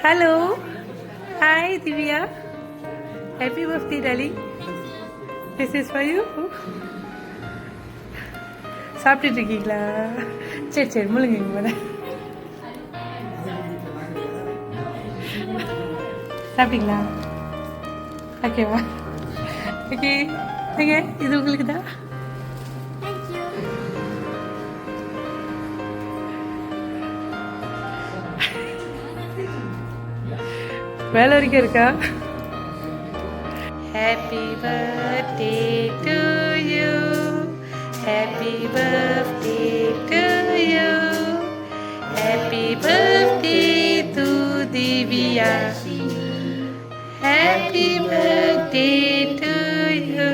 Hello. Hi, Divya. Happy birthday, darling. This is for you. சாப்பிட்டுட்டு இருக்கீங்களா? சரி சரி முழுங்க மேட சாப்பிட்டீங்களா? ஓகேவா? ஓகே ஓகே இது உங்களுக்கு தான். வேலை வரைக்கும் இருக்கா? Happy birthday to you. Happy birthday to you. Happy birthday to Divya. Happy birthday to you.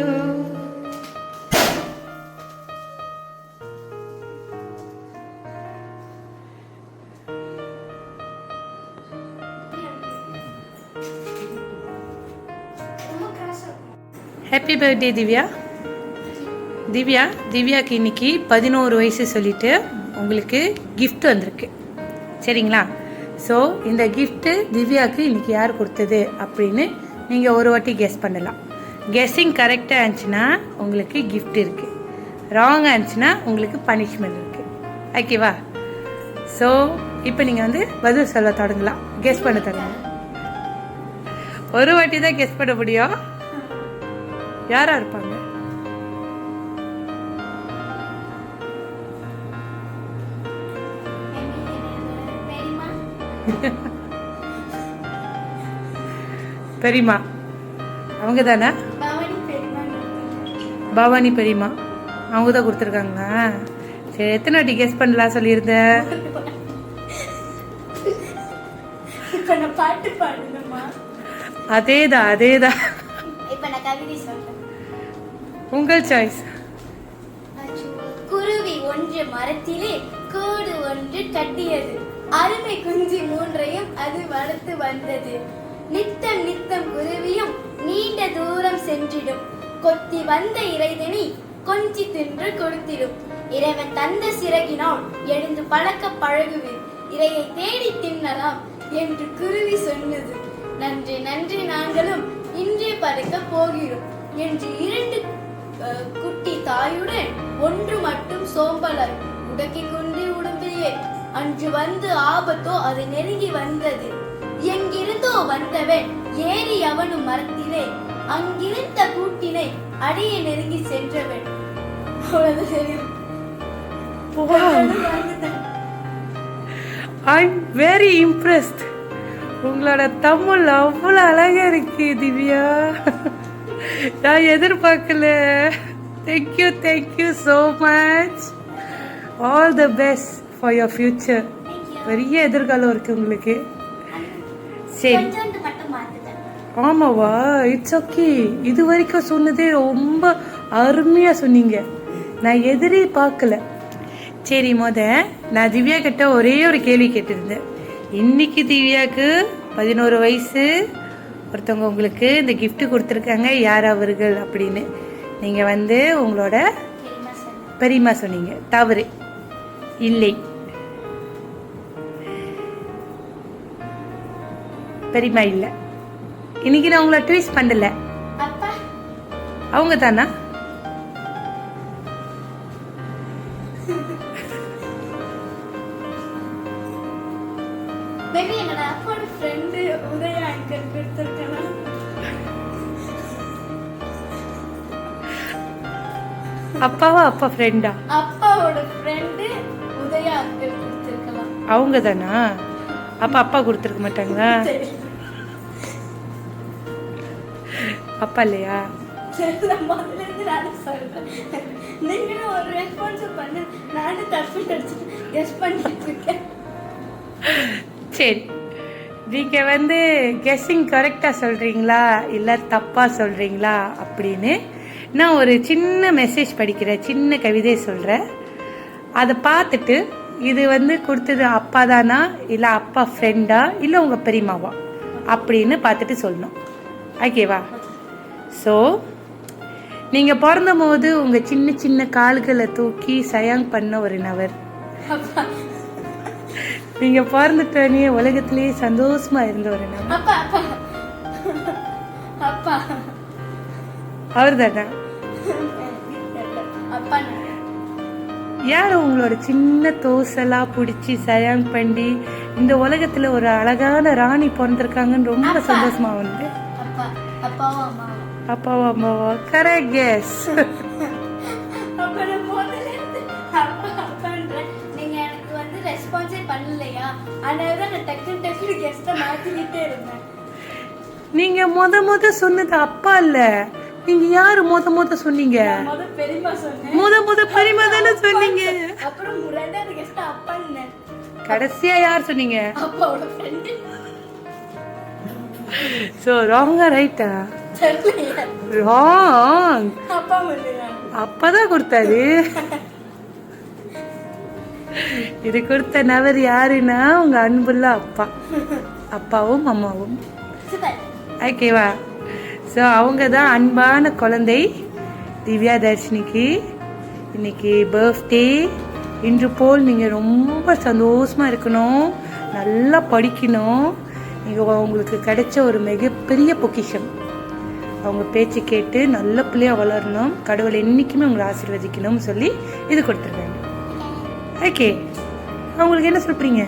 Happy birthday Divya. திவ்யாவுக்கு இன்னைக்கு 11 வயசு சொல்லிட்டு உங்களுக்கு கிஃப்ட் வந்திருக்கு. சரிங்களா? ஸோ இந்த கிஃப்ட்டு திவ்யாவுக்கு இன்னைக்கு யார் கொடுத்தது அப்படின்னு நீங்கள் ஒரு வாட்டி கெஸ் பண்ணலாம். கெஸ்ஸிங் கரெக்டாக இருந்துச்சுன்னா உங்களுக்கு கிஃப்ட் இருக்குது, ராங்காக இருந்துச்சுன்னா உங்களுக்கு பனிஷ்மெண்ட் இருக்குது. ஓகேவா? ஸோ இப்போ நீங்கள் வந்து பதில் சொல்ல தொடங்கலாம், கெஸ் பண்ண தொடங்கலாம். ஒரு வாட்டி தான் கெஸ் பண்ண முடியும். யாரா இருப்பாங்க? பெரியமா அவங்க தானே? பவானி பெரியமா அவங்க தான் கொடுத்துருக்காங்களா? சரி, எத்தனை வாட்டி கெஸ் பண்ணலாம் சொல்லியிருந்தேன்? அதேதான் அதேதான். உங்கள் சாய்ஸ். குருவி ஒன்று மரத்திலே கூடு ஒன்று கட்டியது, அருமை குஞ்சு மூன்றையும் அது வளர்த்து வந்தது. நித்தம் நித்தம் குருவியும் நீண்ட தூரம் சென்றிடும், கொத்தி வந்த இறைதனை கொஞ்சி தின்று கொடுத்திடும். இறைவன் தந்த சிறகினால் எழுந்து பழக்க பழகுவேன், இறையை தேடி தின்னலாம் என்று குருவி சொன்னது. நன்றி நன்றி, நாங்களும் இன்றே பறக்க போகிறோம் என்று இரண்டு குட்டி தாயுடன் ஒன்று மட்டும் சோம்பலாய் உடக்கிக் கொண்டு உடம்பிலே. அன்று வந்து ஆபத்தோ அது நெருங்கி வந்தது, எங்கிருந்தோ வந்தவன் ஏறி அவனும் மரத்திலே, அங்கிருந்த கூட்டினை அடைய நெருங்கி சென்றவன். I'm very impressed. உங்களோட தமிழ் அவ்வளோ அழகா இருக்கு திவ்யா. நான் எதிர்பார்க்கல. Thank you so much. All the best for your future. பெரிய எதிர்காலம் இருக்கு உங்களுக்கு. சரி, ஆமாவா? It's okay. இது வரைக்கும் சொன்னதே ரொம்ப அருமையாக சொன்னீங்க, நான் எதிரே பார்க்கல. சரி, நான் திவ்யா கிட்ட ஒரே ஒரு கேள்வி கேட்டிருந்தேன். இன்னைக்கு திவ்யாவுக்கு 11 வயசு, ஒருத்தவங்க உங்களுக்கு இந்த கிஃப்ட் கொடுத்துருக்காங்க, யார் அவர்கள் அப்படின்னு. நீங்கள் வந்து உங்களோட பெரியம்மா சொன்னீங்க. தவறு, இல்லை. பெரியம்மா இல்லை. இன்னைக்கு நான் உங்களை ட்வீட் பண்ணல. அவங்க தானா? அப்பாவா? அப்பா ஃப்ரெண்டா? அப்பாவோட ஃப்ரெண்ட் உதயா அங்கிள் கொடுத்திருக்கலாம். அவங்க தானா? அப்பா கொடுத்துருக்க மாட்டாங்களா? அப்பா இல்லையா? நீங்களும் ஒரு ரெஸ்பான்ஸ் பண்ணு, நானும் தப்பு நடிச்சுட்டு கெஸ் பண்ணிட்டு இருக்கேன். சரி, நீங்கள் வந்து கெஸ்ஸிங் கரெக்டாக சொல்கிறீங்களா இல்லை தப்பாக சொல்கிறீங்களா அப்படின்னு நான் ஒரு சின்ன மெசேஜ் படிக்கிறேன், சின்ன கவிதை சொல்கிறேன். அதை பார்த்துட்டு இது வந்து கொடுத்தது அப்பா தானா இல்லை அப்பா ஃப்ரெண்டா இல்லை உங்கள் பெரியம்மாவா அப்படின்னு பார்த்துட்டு சொல்லணும். ஓகேவா? ஸோ நீங்கள் பிறந்த போது உங்கள் சின்ன சின்ன கால்களை தூக்கி சயாங் பண்ண ஒரு நபர், நீங்கள் பிறந்துட்டோன்னே உலகத்திலேயே சந்தோஷமா இருந்த ஒரு நபர் அவர் தானே. யார் உங்களோட சின்ன தோசெல்லாம் பிடிச்சி சயாங் பண்ணி இந்த உலகத்துல ஒரு அழகான ராணி பிறந்திருக்காங்கன்னு ரொம்ப சந்தோஷமா வந்து அப்பாவா அம்மாவா? Correct guess. நீங்க முத சொன்னது அப்பா இல்ல, நீங்க யாரு முத சொன்னீங்க? முத பெரியம்மா தானே சொன்னீங்க. கடைசியா யார் சொன்னீங்க? சோ ராங்கா ரைட்டா? ராங். அப்பதான் கொடுத்தாரு. இது கொடுத்த நபர் யாருன்னா உங்க அன்புள்ள அப்பா, அப்பாவும் அம்மாவும். ஓகேவா? ஸோ அவங்க தான் அன்பான குழந்தை திவ்யா தர்ஷினிக்கு. இன்னைக்கு பர்த்டே. இன்று போல் நீங்கள் ரொம்ப சந்தோஷமாக இருக்கணும், நல்லா படிக்கணும். நீங்கள் உங்களுக்கு கிடைச்ச ஒரு மிகப்பெரிய பொக்கிஷம். அவங்க பேச்சு கேட்டு நல்ல பிள்ளையாக வளரணும், கடவுள் என்றைக்குமே உங்களை ஆசீர்வதிக்கணும்னு சொல்லி இது கொடுத்துருக்காங்க. ஓகே, அவங்களுக்கு என்ன சொல்கிறீங்க?